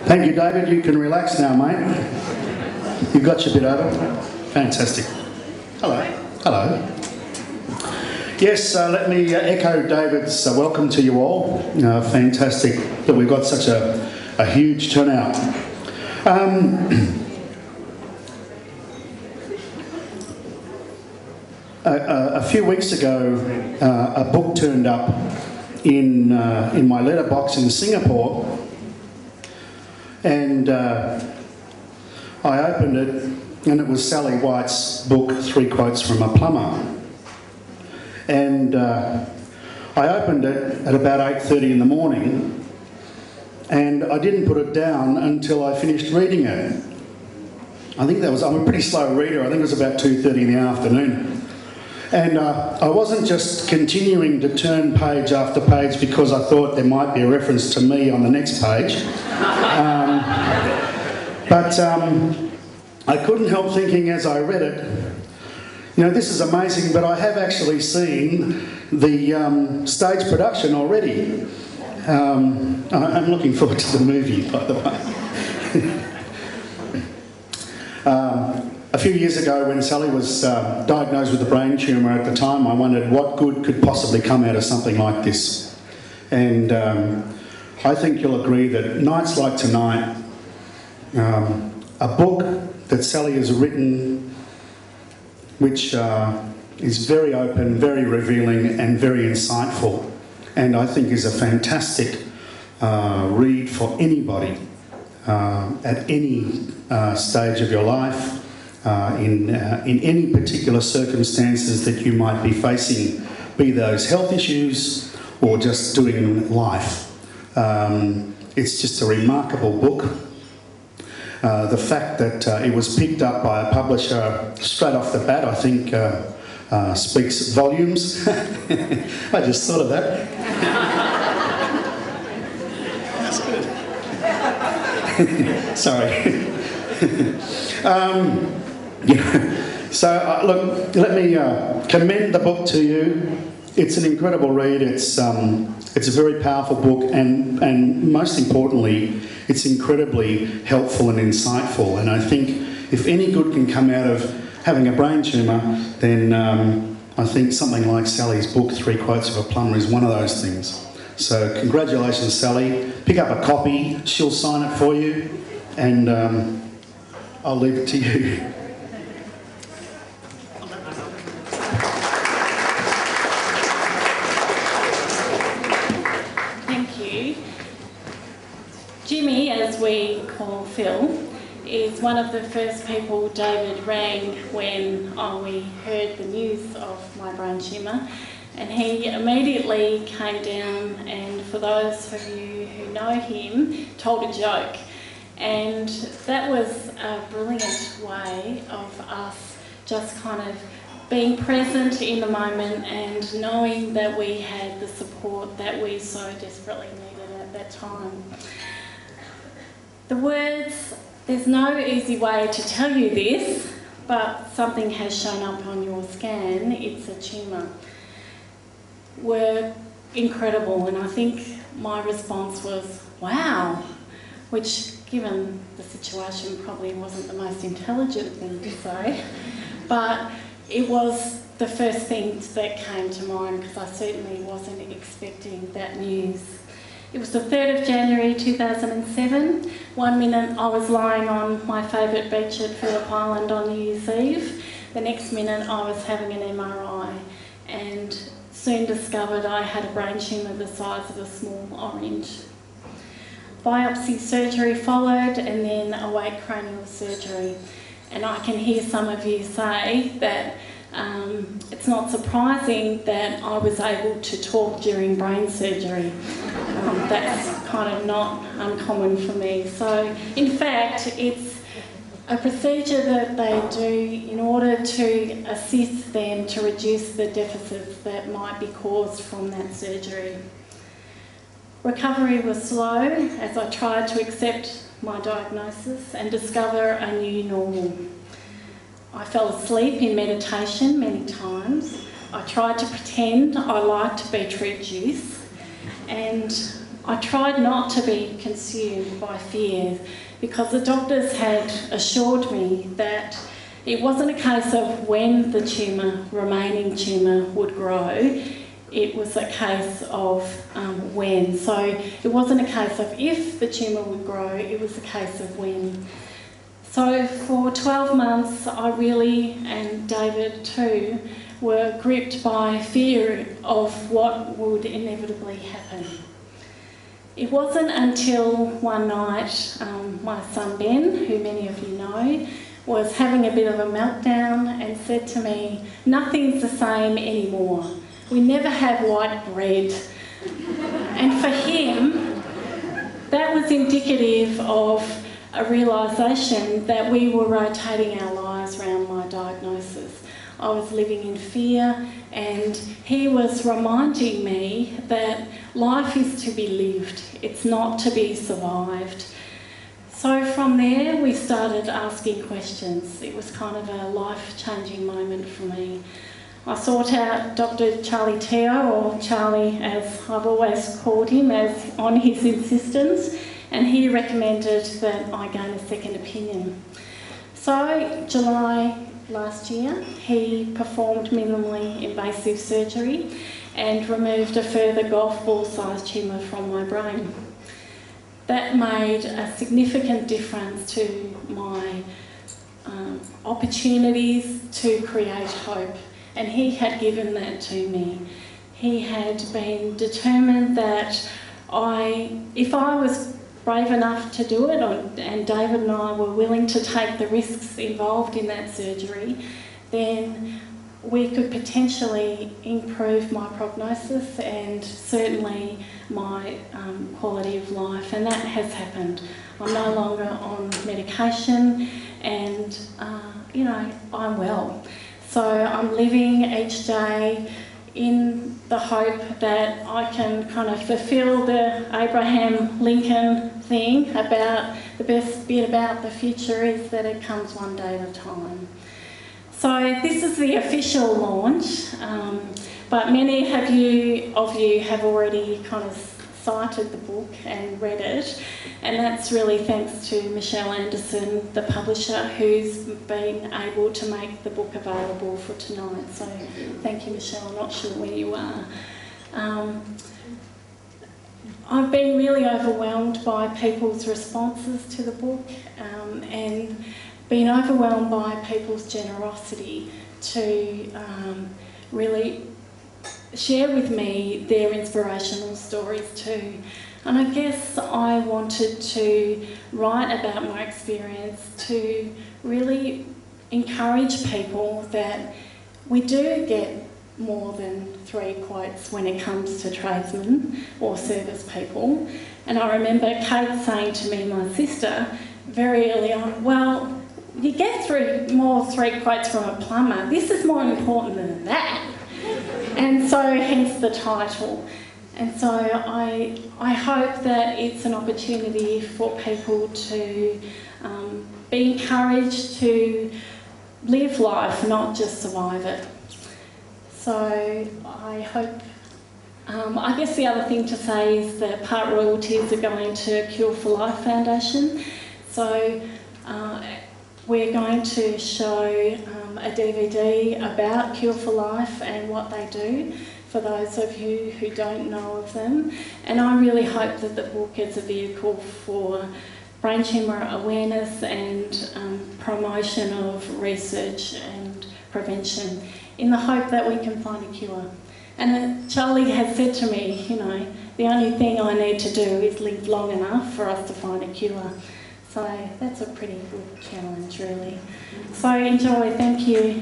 Thank you, David. You can relax now, mate. You've got your bit over. Fantastic. Hello. Hello. Yes, let me echo David's welcome to you all. Fantastic that we've got such a huge turnout. A few weeks ago, a book turned up in my letterbox in Singapore, and I opened it, and it was Sally White's book, 3 Quotes from a Plumber. And I opened it at about 8:30 in the morning, and I didn't put it down until I finished reading it. I think that was, I'm a pretty slow reader, I think it was about 2:30 in the afternoon. And I wasn't just continuing to turn page after page because I thought there might be a reference to me on the next page. But I couldn't help thinking as I read it, you know, this is amazing, but I have actually seen the stage production already. I'm looking forward to the movie, by the way. A few years ago, when Sally was diagnosed with a brain tumour at the time, I wondered what good could possibly come out of something like this. And I think you'll agree that nights like tonight, a book that Sally has written, which is very open, very revealing and very insightful, and I think is a fantastic read for anybody at any stage of your life, in any particular circumstances that you might be facing, be those health issues or just doing life. It's just a remarkable book. The fact that it was picked up by a publisher straight off the bat, I think, speaks volumes. I just thought of that. That's good. Sorry. So look, let me commend the book to you. It's an incredible read. It's a very powerful book, and most importantly, it's incredibly helpful and insightful. And I think if any good can come out of having a brain tumour, then I think something like Sally's book, 3 Quotes of a Plumber, is one of those things. So congratulations, Sally. Pick up a copy. She'll sign it for you, and I'll leave it to you. Jimmy, as we call Phil, is one of the first people David rang when we heard the news of my brain tumour, and he immediately came down and, for those of you who know him, told a joke. And that was a brilliant way of us just kind of being present in the moment and knowing that we had the support that we so desperately needed at that time. The words, there's no easy way to tell you this, but something has shown up on your scan, it's a tumour, were incredible. And I think my response was, wow, which, given the situation, probably wasn't the most intelligent thing to say, but it was the first thing that came to mind because I certainly wasn't expecting that news. It was the 3rd of January 2007. 1 minute I was lying on my favourite beach at Phillip Island on New Year's Eve. The next minute I was having an MRI and soon discovered I had a brain tumour the size of a small orange. Biopsy surgery followed, and then awake cranial surgery. And I can hear some of you say that it's not surprising that I was able to talk during brain surgery. That's kind of not uncommon for me. So, in fact, it's a procedure that they do in order to assist them to reduce the deficits that might be caused from that surgery. Recovery was slow as I tried to accept my diagnosis and discover a new normal. I fell asleep in meditation many times. I tried to pretend I liked beetroot juice, and I tried not to be consumed by fear, because the doctors had assured me that it wasn't a case of when the remaining tumour would grow, it was a case of when. So it wasn't a case of if the tumour would grow, it was a case of when. So for 12 months, I really, and David too, were gripped by fear of what would inevitably happen. It wasn't until one night my son Ben, who many of you know, was having a bit of a meltdown and said to me, "Nothing's the same anymore. We never have white bread." And for him, that was indicative of a realisation that we were rotating our lives around my diagnosis. I was living in fear, and he was reminding me that life is to be lived, it's not to be survived. So from there we started asking questions. It was kind of a life-changing moment for me. I sought out Dr. Charlie Teo, or Charlie as I've always called him, as on his insistence, and he recommended that I gain a second opinion. So July last year, he performed minimally invasive surgery and removed a further golf ball-sized tumour from my brain. That made a significant difference to my opportunities to create hope, and he had given that to me. He had been determined that if I was brave enough to do it, and David and I were willing to take the risks involved in that surgery, then we could potentially improve my prognosis and certainly my quality of life, and that has happened. I'm no longer on medication, and you know, I'm well. So I'm living each day in the hope that I can kind of fulfil the Abraham Lincoln thing about the best bit about the future is that it comes one day at a time. So this is the official launch, but many of you have already kind of cited the book and read it, and that's really thanks to Michelle Anderson, the publisher, who's been able to make the book available for tonight. So thank you, Michelle. I'm not sure where you are. I've been really overwhelmed by people's responses to the book, and been overwhelmed by people's generosity to really share with me their inspirational stories too. And I guess I wanted to write about my experience to really encourage people that we do get more than 3 quotes when it comes to tradesmen or service people. And I remember Kate saying to me, my sister, very early on, "Well, you get more 3 quotes from a plumber. This is more important than that." And so hence the title. And so I hope that it's an opportunity for people to be encouraged to live life, not just survive it. So I hope, I guess the other thing to say is that part royalties are going to Cure for Life Foundation. So we're going to show a DVD about Cure for Life and what they do, for those of you who don't know of them. And I really hope that the book is a vehicle for brain tumour awareness and promotion of research and prevention, in the hope that we can find a cure. And Charlie has said to me, you know, the only thing I need to do is live long enough for us to find a cure. So that's a pretty good challenge, really. So enjoy, thank you.